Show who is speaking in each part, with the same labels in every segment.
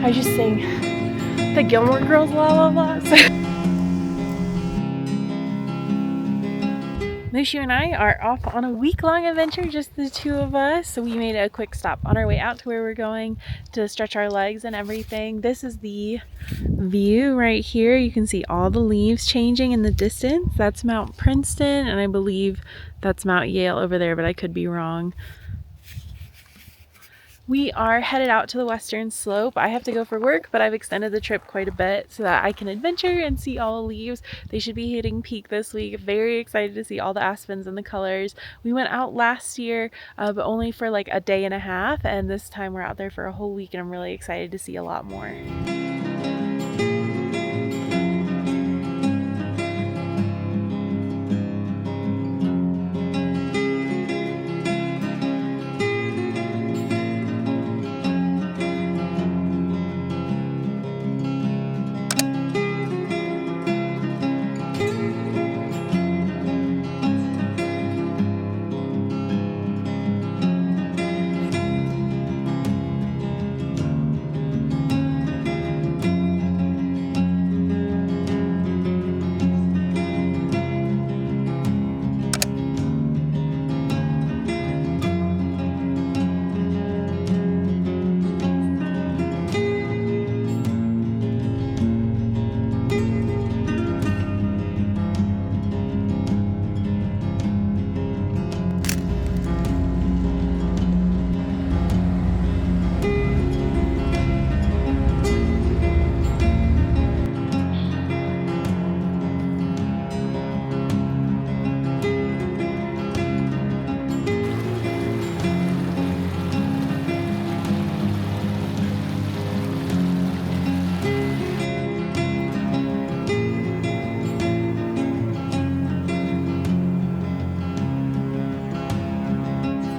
Speaker 1: I just sing the Gilmore Girls La La La. Mushu and I are off on a week-long adventure, just the two of us. So we made a quick stop on our way out to where we're going to stretch our legs and everything. This is the view right here. You can see all the leaves changing in the distance. That's Mount Princeton, and I believe that's Mount Yale over there, but I could be wrong. We are headed out to the western slope. I have to go for work, but I've extended the trip quite a bit so that I can adventure and see all the leaves. They should be hitting peak this week. Very excited to see all the aspens and the colors. We went out last year, but only for like a day and a half, and this time we're out there for a whole week, and I'm really excited to see a lot more.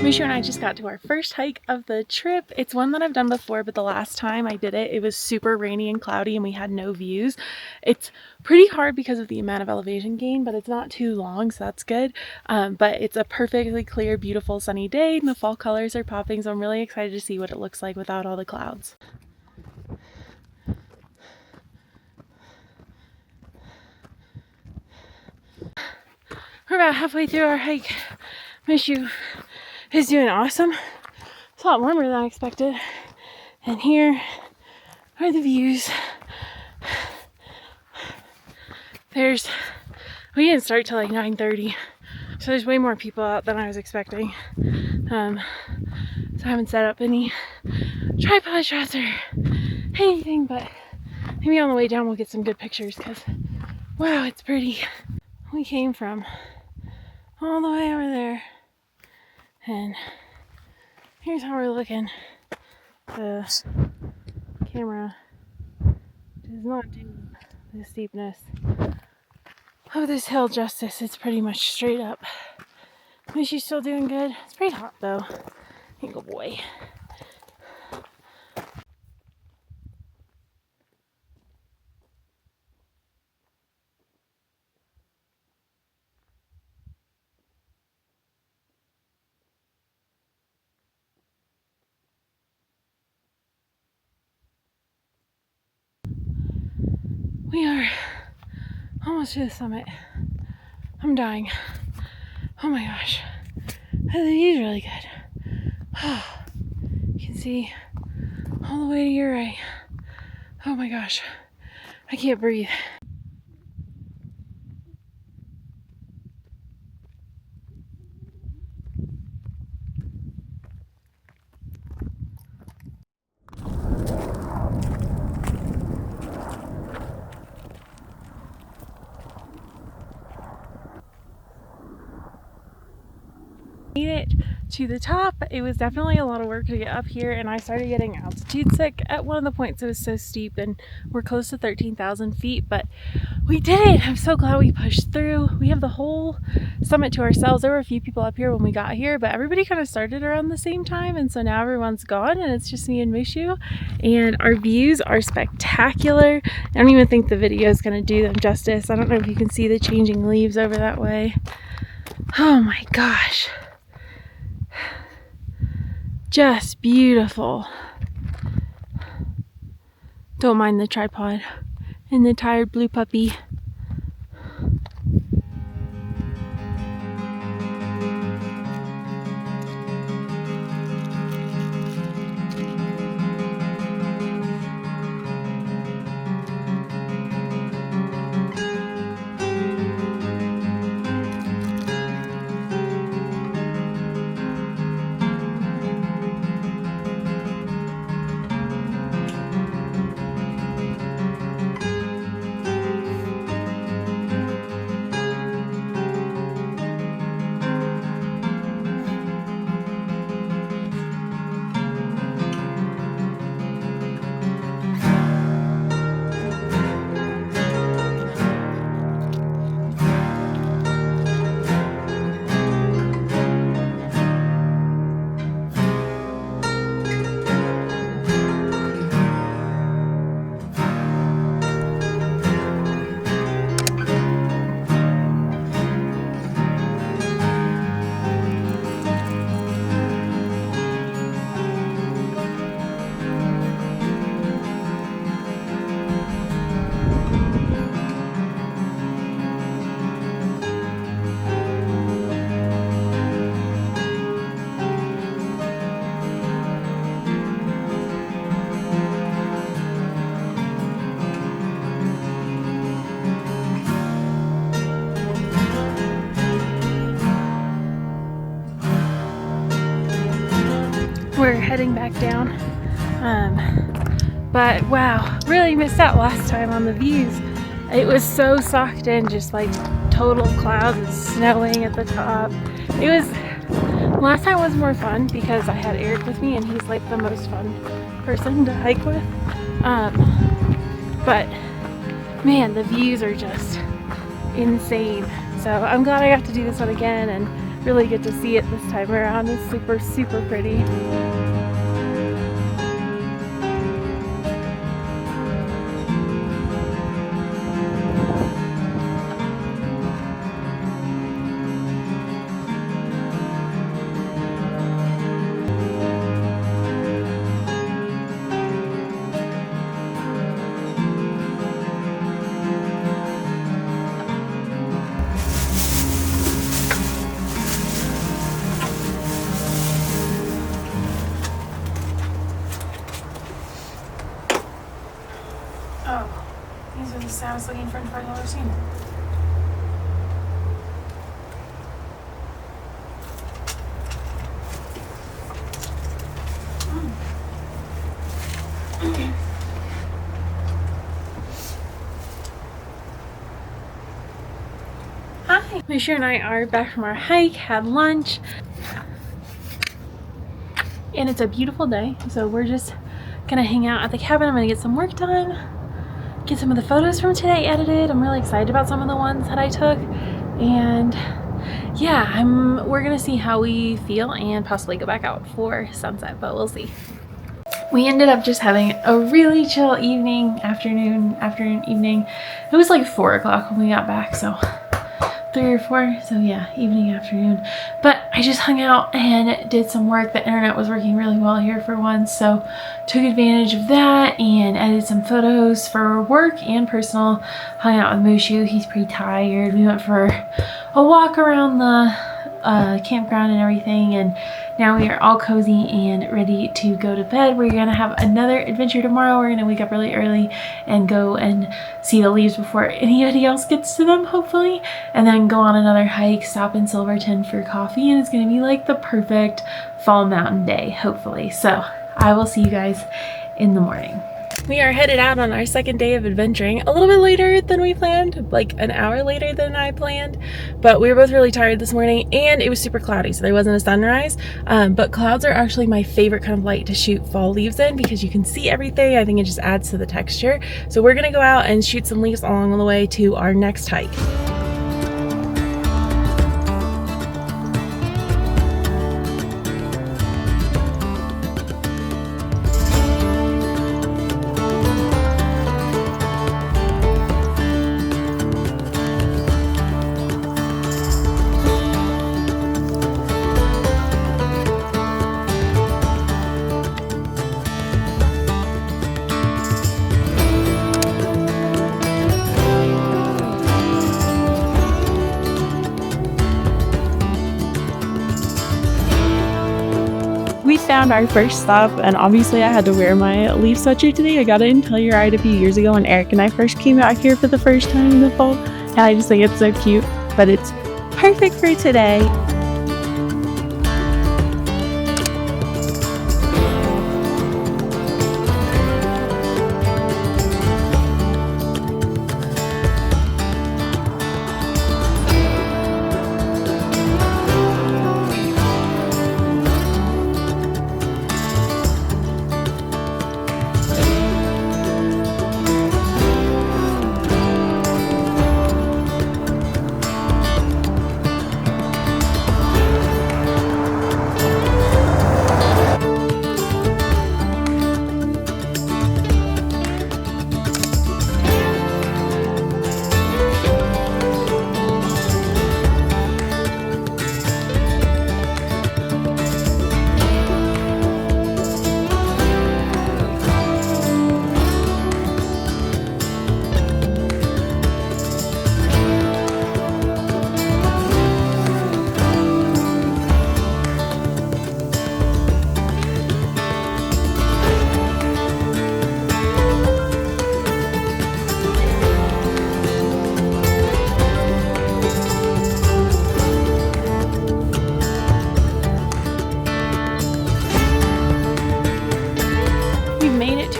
Speaker 1: Mushu and I just got to our first hike of the trip. It's one that I've done before, but the last time I did it, it was super rainy and cloudy and we had no views. It's pretty hard because of the amount of elevation gain, but it's not too long, so that's good. But it's a perfectly clear, beautiful, sunny day, and the fall colors are popping, so I'm really excited to see what it looks like without all the clouds. We're about halfway through our hike. Mushu is doing awesome. It's a lot warmer than I expected. And here are the views. We didn't start till like 9:30, so there's way more people out than I was expecting. So I haven't set up any tripod shots or anything, but maybe on the way down we'll get some good pictures because wow, it's pretty. We came from all the way over there, and here's how we're looking. The camera does not do the steepness of this hill justice. It's pretty much straight up. Is she still doing good? It's pretty hot though. Good boy. We are almost to the summit. I'm dying. Oh my gosh. The view's really good. You can see all the way to Ouray. Oh my gosh. I can't breathe. Made it to the top. It was definitely a lot of work to get up here, and I started getting altitude sick at one of the points. It was so steep, and we're close to 13,000 feet, but we did it. I'm so glad we pushed through. We have the whole summit to ourselves. There were a few people up here when we got here, but everybody kind of started around the same time, and so now everyone's gone and it's just me and Mushu, and our views are spectacular. I don't even think the video is going to do them justice. I don't know if you can see the changing leaves over that way. Oh my gosh. Just beautiful. Don't mind the tripod and the tired blue puppy. We're heading back down, but wow, really missed out last time on the views. It was so socked in, just like total clouds and snowing at the top. It was, last time was more fun because I had Eric with me and he's like the most fun person to hike with. But man, the views are just insane. So I'm glad I got to do this one again and really get to see it this time around. It's super, super pretty. Oh, these are the sounds looking for $5 scene. Hi! Mushu and I are back from our hike, had lunch, and it's a beautiful day, so we're just gonna hang out at the cabin. I'm gonna get some work done, get some of the photos from today edited. I'm really excited about some of the ones that I took, and yeah, we're gonna see how we feel and possibly go back out for sunset, but we'll see. We ended up just having a really chill afternoon, evening. It was like 4 o'clock when we got back, so 3 or 4, so yeah, evening, afternoon. But I just hung out and did some work. The internet was working really well here for once, so took advantage of that and edited some photos for work and personal. Hung out with Mushu, he's pretty tired. We went for a walk around the campground and everything, and now we are all cozy and ready to go to bed. We're gonna have another adventure tomorrow. We're gonna wake up really early and go and see the leaves before anybody else gets to them, hopefully, and then go on another hike, stop in Silverton for coffee, and it's gonna be like the perfect fall mountain day, hopefully. So I will see you guys in the morning. We are headed out on our second day of adventuring, a little bit later than we planned, like an hour later than I planned, but we were both really tired this morning and it was super cloudy, so there wasn't a sunrise, but clouds are actually my favorite kind of light to shoot fall leaves in because you can see everything. I think it just adds to the texture. So we're gonna go out and shoot some leaves along the way to our next hike. found our first stop, and obviously I had to wear my leaf sweatshirt today. I got it in Telluride a few years ago when Eric and I first came out here for the first time in the fall, and I just think it's so cute, but it's perfect for today.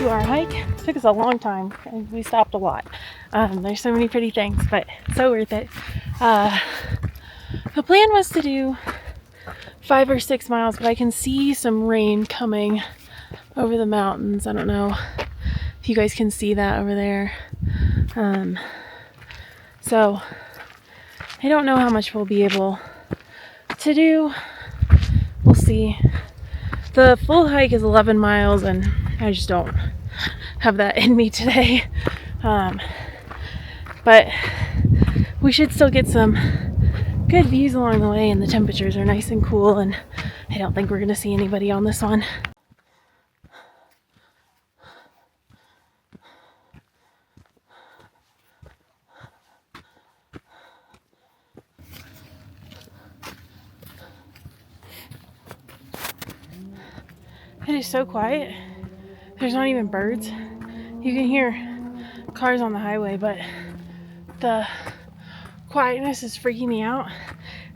Speaker 1: Our hike took us a long time and we stopped a lot. There's so many pretty things, but so worth it. The plan was to do 5 or 6 miles, but I can see some rain coming over the mountains. I don't know if you guys can see that over there. So I don't know how much we'll be able to do. We'll see. The full hike is 11 miles and I just don't have that in me today. But we should still get some good views along the way, and the temperatures are nice and cool, and I don't think we're going to see anybody on this one. It is so quiet. There's not even birds. You can hear cars on the highway, but the quietness is freaking me out.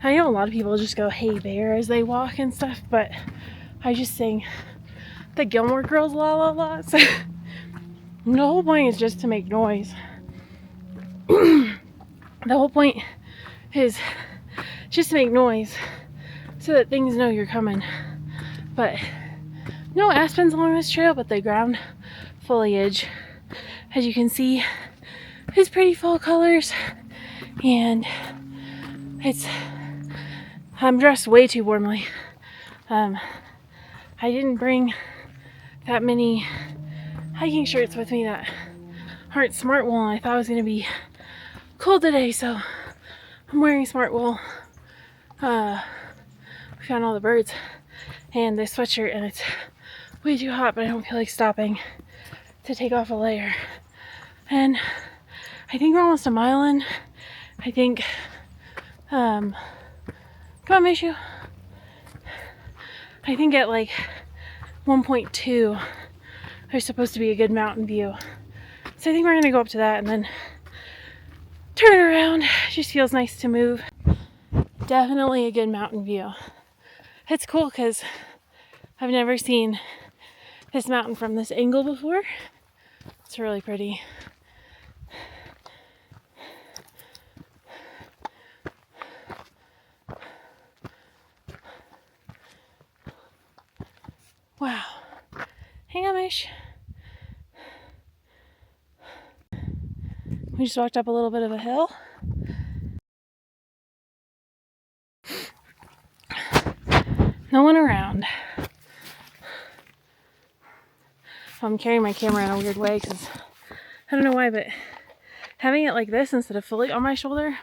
Speaker 1: I know a lot of people just go, "Hey bear," as they walk and stuff, but I just sing the Gilmore Girls la la la. So the whole point is just to make noise. The whole point is just to make noise so that things know you're coming. But no aspens along this trail, but the ground foliage, as you can see, is pretty fall colors, and I'm dressed way too warmly. I didn't bring that many hiking shirts with me that aren't smart wool, and I thought it was going to be cold today, so I'm wearing smart wool. We found all the birds and this sweatshirt, and it's way too hot, but I don't feel like stopping to take off a layer. And I think we're almost a mile in. I think, come on, Mushu. I think at like 1.2, there's supposed to be a good mountain view. So I think we're gonna go up to that and then turn around. It just feels nice to move. Definitely a good mountain view. It's cool because I've never seen this mountain from this angle before. It's really pretty. Wow. Hang on, Mish. We just walked up a little bit of a hill. No one around. I'm carrying my camera in a weird way because I don't know why, but having it like this instead of fully on my shoulder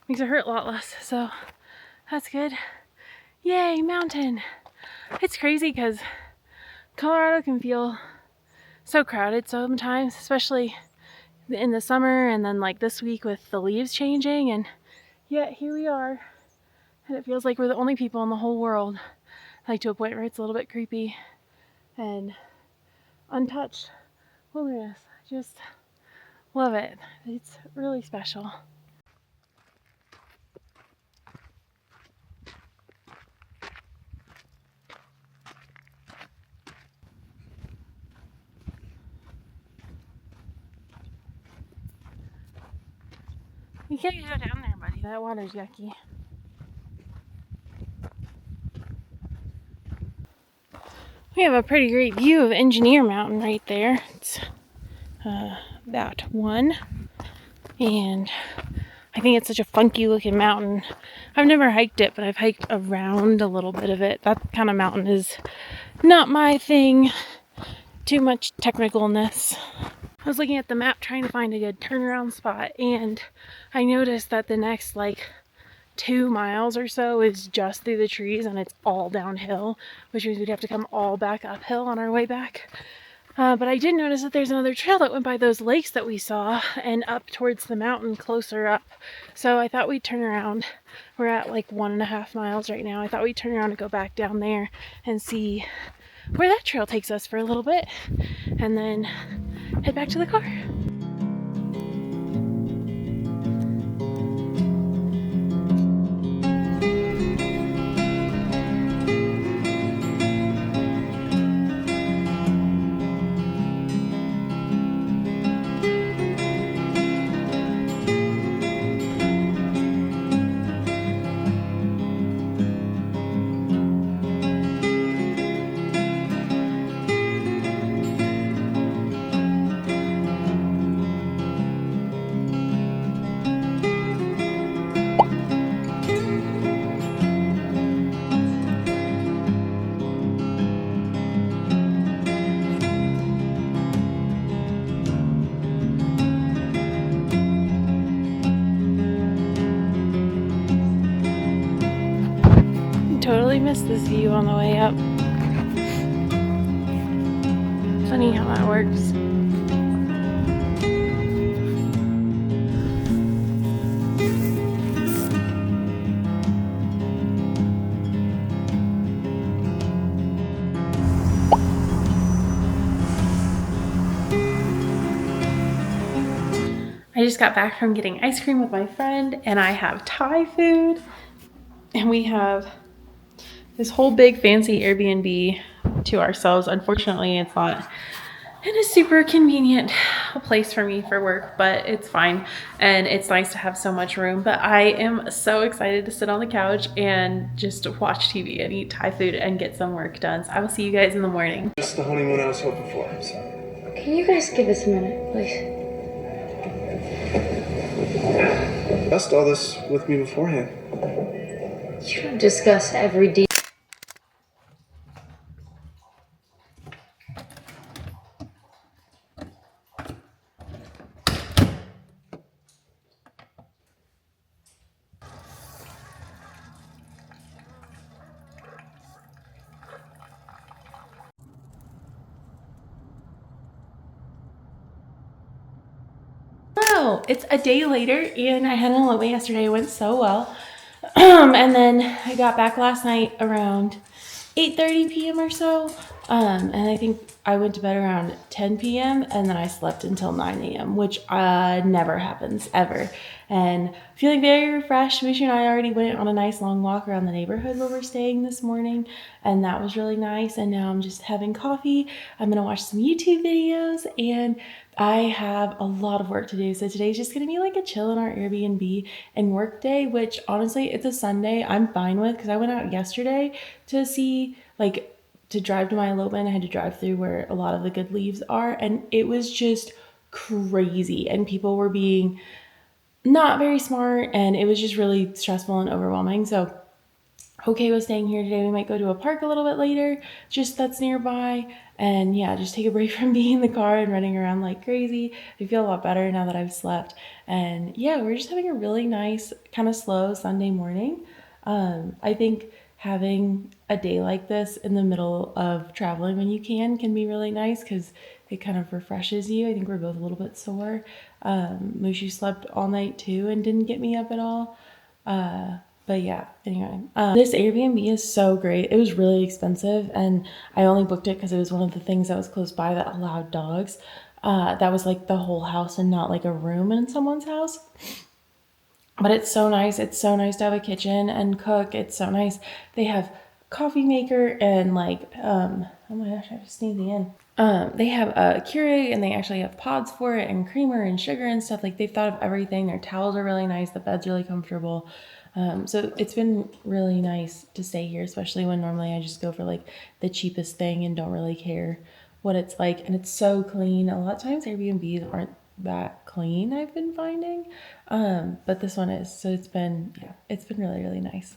Speaker 1: makes it hurt a lot less. So that's good. Yay, mountain. It's crazy because Colorado can feel so crowded sometimes, especially in the summer, and then like this week with the leaves changing, and yet here we are, and it feels like we're the only people in the whole world like to a point where it's a little bit creepy and untouched wilderness. I just love it. It's really special. You can't go down there, buddy. That water's yucky. We have a pretty great view of Engineer Mountain right there. It's about 1. And I think it's such a funky looking mountain. I've never hiked it, but I've hiked around a little bit of it. That kind of mountain is not my thing. Too much technicalness. I was looking at the map trying to find a good turnaround spot, and I noticed that the next 2 miles or so is just through the trees and it's all downhill, which means we'd have to come all back uphill on our way back. But I did notice that there's another trail that went by those lakes that we saw and up towards the mountain closer up. So I thought we'd turn around. We're at 1.5 miles right now. I thought we'd turn around and go back down there and see where that trail takes us for a little bit and then head back to the car. Totally missed this view on the way up. Funny how that works. I just got back from getting ice cream with my friend, and I have Thai food, and we have this whole big fancy Airbnb to ourselves. Unfortunately, it's not in a super convenient place for me for work, but it's fine. And it's nice to have so much room. But I am so excited to sit on the couch and just watch TV and eat Thai food and get some work done. So I will see you guys in the morning.
Speaker 2: Just the honeymoon I was hoping for. I'm sorry.
Speaker 3: Can you guys give us a minute, please?
Speaker 2: Discussed all this with me beforehand.
Speaker 3: You don't discuss every detail.
Speaker 1: Hello, it's a day later and I had an elopement yesterday. It went so well. And then I got back last night around 8:30 p.m. or so. And I think I went to bed around 10 p.m. and then I slept until 9 a.m., which never happens ever. And feeling very refreshed. Mushu and I already went on a nice long walk around the neighborhood where we're staying this morning, and that was really nice. And now I'm just having coffee. I'm gonna watch some YouTube videos, and I have a lot of work to do. So today's just gonna be like a chill in our Airbnb and work day, which honestly, it's a Sunday. I'm fine with, because I went out yesterday to see, to drive to my elopement. I had to drive through where a lot of the good leaves are, and it was just crazy. And people were being not very smart, and it was just really stressful and overwhelming. So okay with staying here today. We might go to a park a little bit later, just that's nearby, and yeah, just take a break from being in the car and running around like crazy. I feel a lot better now that I've slept, and yeah, we're just having a really nice kind of slow Sunday morning. I think having a day like this in the middle of traveling when you can be really nice, because it kind of refreshes you. I think we're both a little bit sore. Mushu slept all night too and didn't get me up at all. But yeah, anyway, this Airbnb is so great. It was really expensive, and I only booked it because it was one of the things that was close by that allowed dogs. That was like the whole house and not like a room in someone's house. But it's so nice. It's so nice to have a kitchen and cook. It's so nice. They have coffee maker and like, oh my gosh, I have to sneeze again. They have a Keurig, and they actually have pods for it and creamer and sugar and stuff. Like, they've thought of everything. Their towels are really nice. The bed's really comfortable. So it's been really nice to stay here, especially when normally I just go for like the cheapest thing and don't really care what it's like. And it's so clean. A lot of times Airbnbs aren't that clean, I've been finding. But this one is. So it's been really, really nice.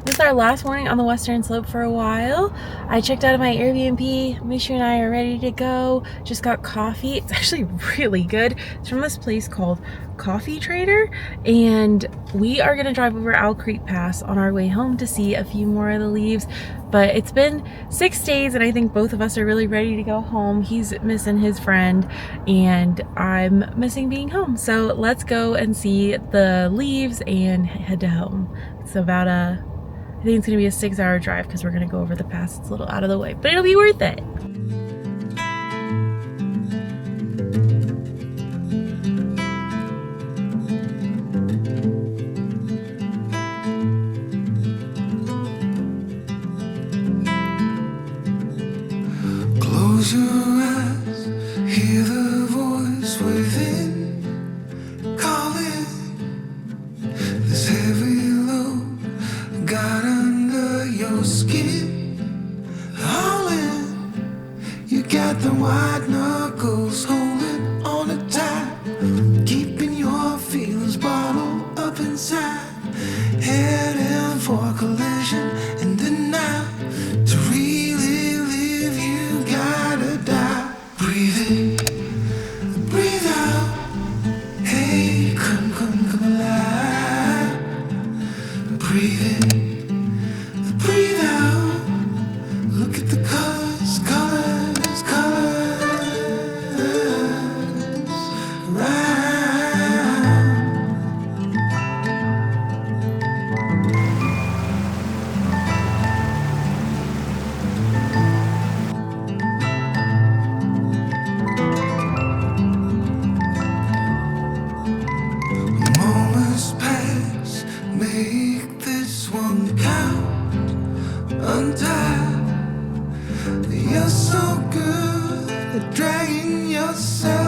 Speaker 1: This is our last morning on the western slope for a while. I checked out of my Airbnb. Mushu and I are ready to go. Just got coffee. It's actually really good. It's from this place called Coffee Trader, and we are gonna drive over Owl Creek Pass on our way home to see a few more of the leaves. But it's been 6 days, and I think both of us are really ready to go home. He's missing his friend, and I'm missing being home. So let's go and see the leaves and head to home. It's about I think it's gonna be a 6-hour drive because we're gonna go over the pass. It's a little out of the way, but it'll be worth it.
Speaker 4: Close your eyes, hear the voice within, calling this heavy load got under your skin, hauling. You got the white knuckles holding on it tight, keeping your feelings bottled up inside, heading for a collision in the night. To really live, you gotta die. Breathe in, breathe out. Hey, come alive. Breathe in, breathe out. Look at the colors, colors, colors. Right. Moments pass, make this one count. Untie. You're so good at dragging yourself